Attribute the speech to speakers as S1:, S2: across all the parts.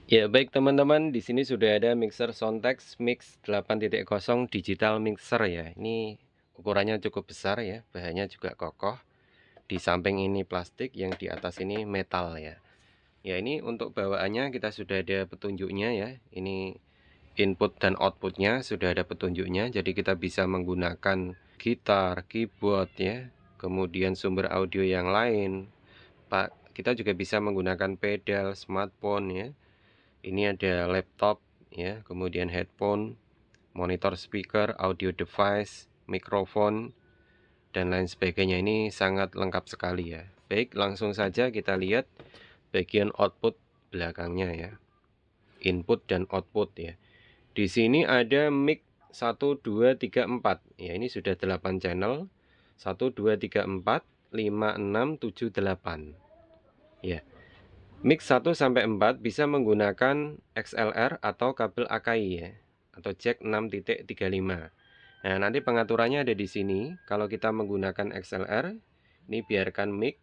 S1: Ya, baik teman-teman, di sini sudah ada mixer Sontex Mix 8.0 digital mixer ya. Ini ukurannya cukup besar ya, bahannya juga kokoh. Di samping ini plastik, yang di atas ini metal ya. Ya, ini untuk bawaannya kita sudah ada petunjuknya ya. Ini input dan outputnya sudah ada petunjuknya, jadi kita bisa menggunakan gitar, keyboard ya, kemudian sumber audio yang lain. Pak, kita juga bisa menggunakan pedal, smartphone ya. Ini ada laptop ya, kemudian headphone, monitor speaker, audio device, mikrofon, dan lain sebagainya. Ini sangat lengkap sekali ya. Baik, langsung saja kita lihat bagian output belakangnya ya. Input dan output ya. Di sini ada mic 1 2 3 4. Ya, ini sudah 8 channel. 1 2 3 4 5 6 7 8. Ya. Mic 1 sampai 4 bisa menggunakan XLR atau kabel AKI ya, atau jack 6.35. Nah, nanti pengaturannya ada di sini. Kalau kita menggunakan XLR, ini biarkan mic.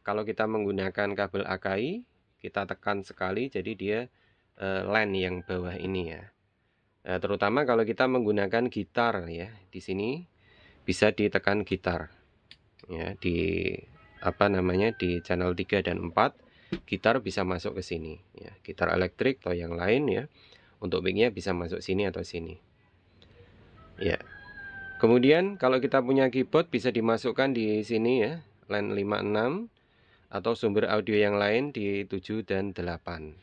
S1: Kalau kita menggunakan kabel AKI, kita tekan sekali, jadi dia LAN yang bawah ini ya. Nah, terutama kalau kita menggunakan gitar ya, di sini bisa ditekan gitar ya, di di channel 3 dan 4 gitar bisa masuk ke sini ya, gitar elektrik atau yang lain ya. Untuk mic-nya bisa masuk sini atau sini ya. Kemudian kalau kita punya keyboard bisa dimasukkan di sini ya, line 56, atau sumber audio yang lain di 7 dan 8.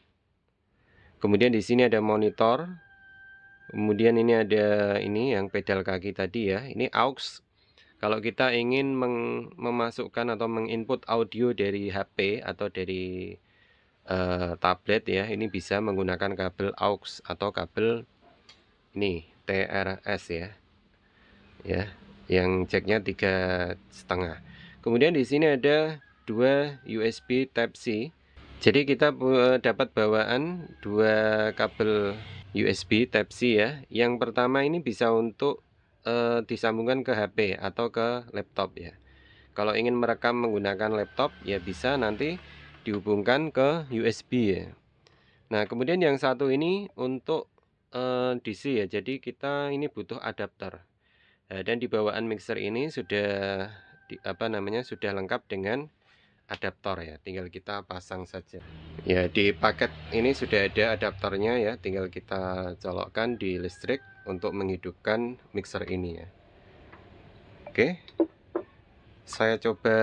S1: Kemudian di sini ada monitor. Kemudian ini ada ini yang pedal kaki tadi ya. Ini aux. Kalau kita ingin memasukkan atau menginput audio dari HP atau dari tablet ya, ini bisa menggunakan kabel aux atau kabel ini TRS ya. Ya, yang jacknya 3,5. Kemudian di sini ada dua USB Type C. Jadi kita dapat bawaan dua kabel USB Type C ya. Yang pertama ini bisa untuk disambungkan ke HP atau ke laptop ya. Kalau ingin merekam menggunakan laptop ya bisa nanti dihubungkan ke USB ya. Nah, kemudian yang satu ini untuk DC ya. Jadi kita ini butuh adapter. Dan di bawaan mixer ini sudah sudah lengkap dengan adaptor ya, tinggal kita pasang saja. Ya, di paket ini sudah ada adaptornya ya, tinggal kita colokkan di listrik untuk menghidupkan mixer ini ya. Oke, saya coba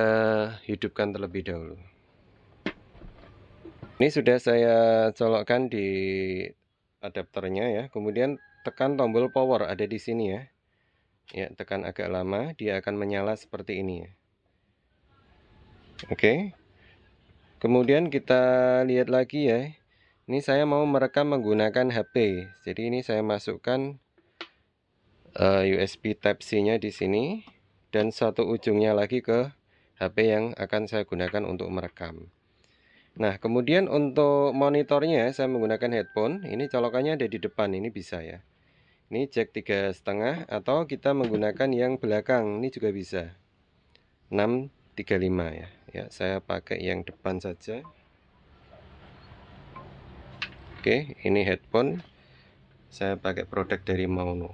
S1: hidupkan terlebih dahulu. Ini sudah saya colokkan di adaptornya ya, kemudian tekan tombol power ada di sini ya. Ya, tekan agak lama, dia akan menyala seperti ini ya. Oke. Kemudian kita lihat lagi ya. Ini saya mau merekam menggunakan HP. Jadi ini saya masukkan USB Type C-nya di sini dan satu ujungnya lagi ke HP yang akan saya gunakan untuk merekam. Nah, kemudian untuk monitornya saya menggunakan headphone. Ini colokannya ada di depan, ini bisa ya. Ini jack 3,5 atau kita menggunakan yang belakang, ini juga bisa. 635 ya. Ya, saya pakai yang depan saja. Oke, ini headphone. Saya pakai produk dari Mauno.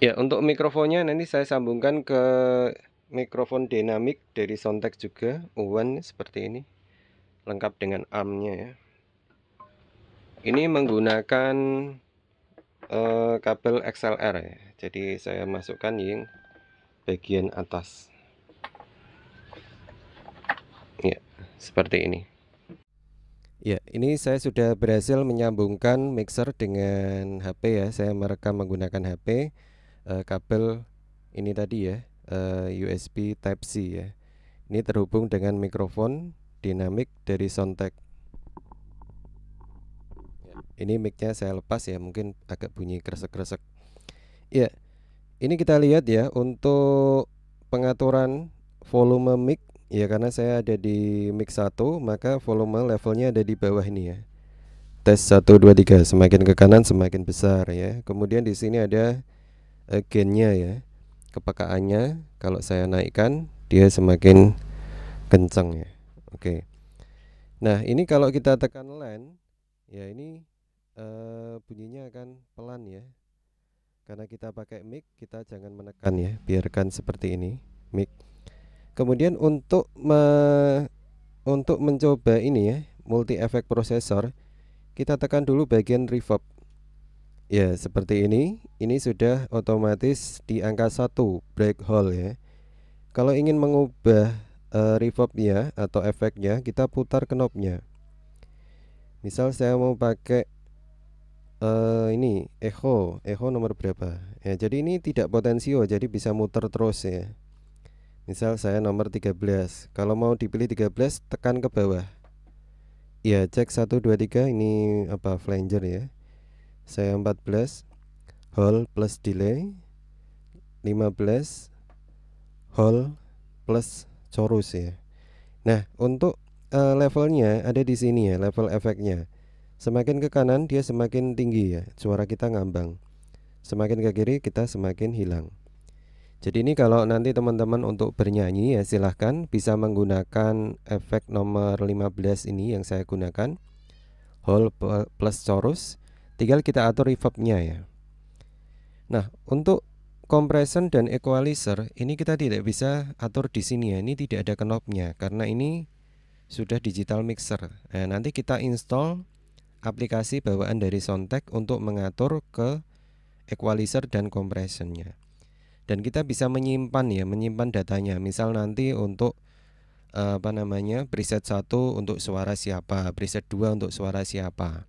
S1: Ya, untuk mikrofonnya nanti saya sambungkan ke mikrofon dinamik dari Sontex juga, Uwan seperti ini. Lengkap dengan armnya ya. Ini menggunakan kabel XLR ya. Jadi saya masukkan yang bagian atas. Ya, seperti ini. Ya, ini saya sudah berhasil menyambungkan mixer dengan HP ya. Saya merekam menggunakan HP. Kabel ini tadi ya, USB Type C ya. Ini terhubung dengan mikrofon dinamik dari Sontex. Ini micnya saya lepas ya, mungkin agak bunyi kresek-kresek. Ya, ini kita lihat ya untuk pengaturan volume mic ya, karena saya ada di mic 1, maka volume levelnya ada di bawah ini ya. Tes 1 2 3, semakin ke kanan semakin besar ya. Kemudian di sini ada gainnya ya, kepekaannya. Kalau saya naikkan dia semakin kencang ya. Oke. Nah, ini kalau kita tekan land, ya ini bunyinya akan pelan ya. Karena kita pakai mic, kita jangan menekan ya, biarkan seperti ini, mic. Kemudian untuk mencoba ini ya, multi effect processor, kita tekan dulu bagian reverb. Ya, seperti ini. Ini sudah otomatis di angka 1 break hole ya. Kalau ingin mengubah reverbnya atau efeknya, kita putar knobnya. Misal saya mau pakai ini echo nomor berapa ya, jadi ini tidak potensio, jadi bisa muter terus ya. Misal saya nomor 13, kalau mau dipilih 13 tekan ke bawah ya, cek 1 2 3, ini apa flanger ya. Saya 14 hole plus delay, 15 hole plus chorus ya. Nah, untuk levelnya ada di sini ya, level efeknya. Semakin ke kanan dia semakin tinggi ya, suara kita ngambang. Semakin ke kiri kita semakin hilang. Jadi ini kalau nanti teman-teman untuk bernyanyi ya silahkan bisa menggunakan efek nomor 15 ini yang saya gunakan, hole plus chorus. Tinggal kita atur reverbnya ya. Nah, untuk compression dan equalizer ini kita tidak bisa atur di sini ya. Ini tidak ada knobnya karena ini sudah digital mixer. Nah, nanti kita install aplikasi bawaan dari Soundtex untuk mengatur ke equalizer dan compressionnya. Dan kita bisa menyimpan ya, menyimpan datanya. Misal nanti untuk preset 1 untuk suara siapa, preset 2 untuk suara siapa.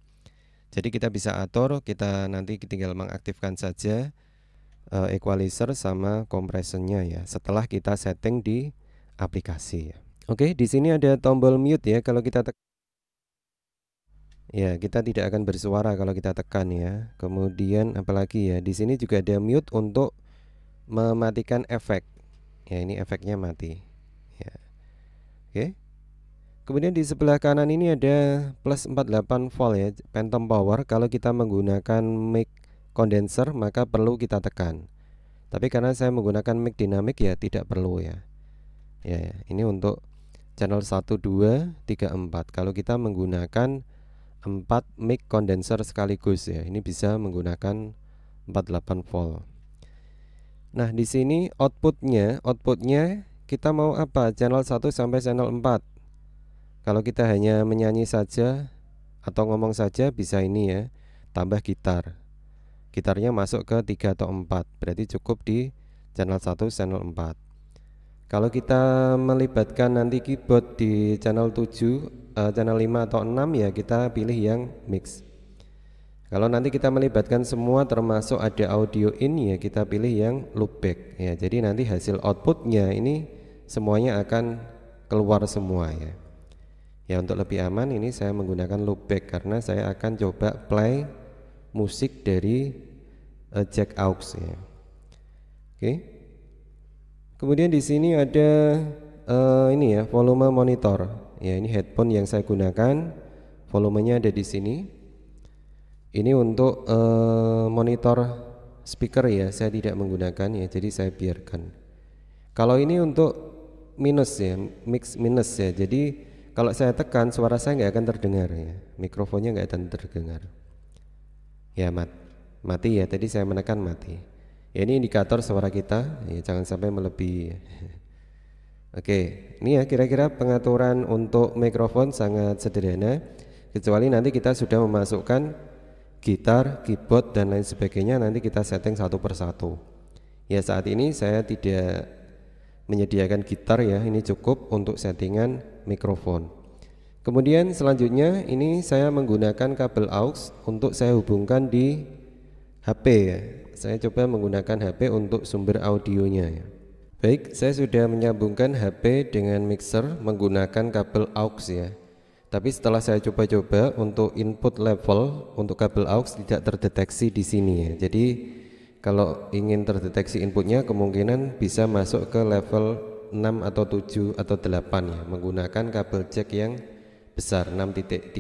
S1: Jadi kita bisa atur, kita nanti tinggal mengaktifkan saja equalizer sama compressionnya ya, setelah kita setting di aplikasi ya. Oke, di sini ada tombol mute ya. Kalau kita ya, kita tidak akan bersuara kalau kita tekan ya. Kemudian apalagi ya, di sini juga ada mute untuk mematikan efek. Ya, ini efeknya mati. Ya. Oke. Kemudian di sebelah kanan ini ada plus 48 volt ya, phantom power. Kalau kita menggunakan mic condenser maka perlu kita tekan. Tapi karena saya menggunakan mic dinamik ya tidak perlu ya. Ya, ini untuk channel 1 2 3 4. Kalau kita menggunakan 4 mic condenser sekaligus ya, ini bisa menggunakan 48 volt. Nah, di sini outputnya kita mau apa? Channel 1 sampai channel 4. Kalau kita hanya menyanyi saja atau ngomong saja bisa ini ya, tambah gitar. Gitarnya masuk ke 3 atau 4, berarti cukup di channel 1 channel 4. Kalau kita melibatkan nanti keyboard di channel 7, channel 5 atau 6 ya kita pilih yang mix. Kalau nanti kita melibatkan semua termasuk ada audio in ya kita pilih yang loopback ya. Jadi nanti hasil outputnya ini semuanya akan keluar semua ya. Ya, untuk lebih aman ini saya menggunakan loopback karena saya akan coba play musik dari jack aux ya. Oke. Kemudian di sini ada ini ya, volume monitor. Ya, ini headphone yang saya gunakan. Volumenya ada di sini. Ini untuk monitor speaker ya, saya tidak menggunakan ya, jadi saya biarkan. Kalau ini untuk minus ya, mix minus ya. Jadi kalau saya tekan suara saya nggak akan terdengar ya, mikrofonnya nggak akan terdengar. Ya mati ya, tadi saya menekan mati. Ya, ini indikator suara kita ya, jangan sampai melebihi. Oke, ini ya kira-kira pengaturan untuk mikrofon sangat sederhana. Kecuali nanti kita sudah memasukkan gitar, keyboard dan lain sebagainya, nanti kita setting satu persatu. Ya, saat ini saya tidak menyediakan gitar ya, ini cukup untuk settingan mikrofon. Kemudian selanjutnya ini saya menggunakan kabel aux untuk saya hubungkan di HP ya. Saya coba menggunakan HP untuk sumber audionya ya. Baik, saya sudah menyambungkan HP dengan mixer menggunakan kabel aux ya. Tapi setelah saya coba-coba untuk input level untuk kabel aux tidak terdeteksi di sini ya. Jadi kalau ingin terdeteksi inputnya kemungkinan bisa masuk ke level 6 atau 7 atau 8 ya, menggunakan kabel jack yang besar 6.35.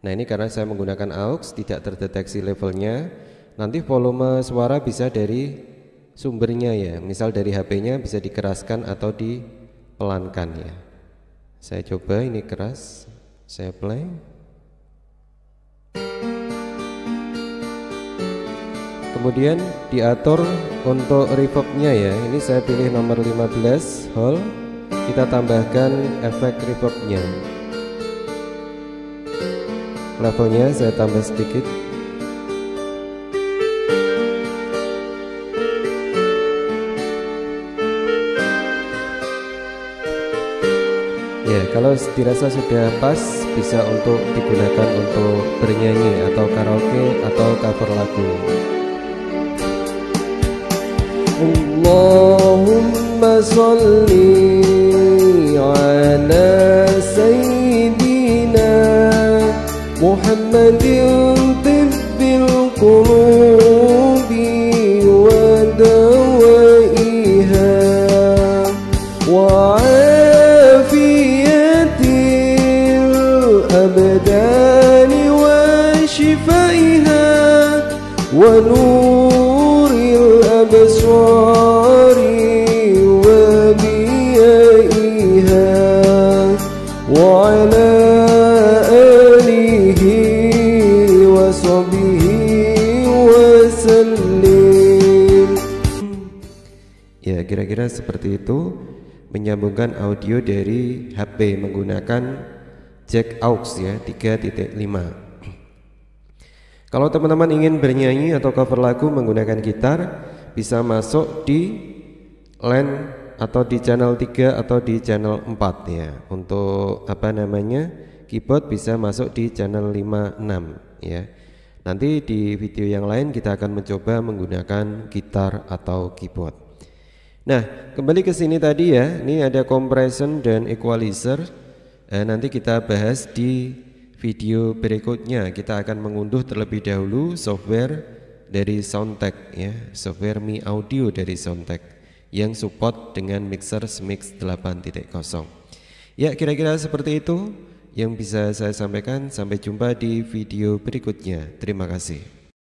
S1: Nah, ini karena saya menggunakan aux tidak terdeteksi levelnya. Nanti volume suara bisa dari sumbernya ya, misal dari HP-nya bisa dikeraskan atau dipelankan ya, Saya coba, ini keras, saya play. Kemudian diatur untuk reverbnya ya. Ini saya pilih nomor 15 hall. Kita tambahkan efek reverbnya. Levelnya saya tambah sedikit. Ya, kalau dirasa sudah pas, bisa untuk digunakan untuk bernyanyi atau karaoke atau cover lagu. Allahumma sholli ala sayyidina Muhammadin tibbil qulubi wa dawaiha wa afiyatil abdani wa shifaiha wa nuril absari wa biyaiha wa ala ya, kira-kira seperti itu, menyambungkan audio dari HP menggunakan jack aux ya 3.5. Kalau teman-teman ingin bernyanyi atau cover lagu menggunakan gitar, bisa masuk di LAN atau di channel 3 atau di channel 4 ya. Untuk keyboard bisa masuk di channel 5, 6 ya. Nanti di video yang lain kita akan mencoba menggunakan gitar atau keyboard. Nah, kembali ke sini tadi ya. Ini ada compression dan equalizer. Nanti kita bahas di video berikutnya. Kita akan mengunduh terlebih dahulu software dari Soundtek ya, software Mi Audio dari Soundtek yang support dengan mixer SMIX 8.0. Ya, kira-kira seperti itu yang bisa saya sampaikan. Sampai jumpa di video berikutnya. Terima kasih.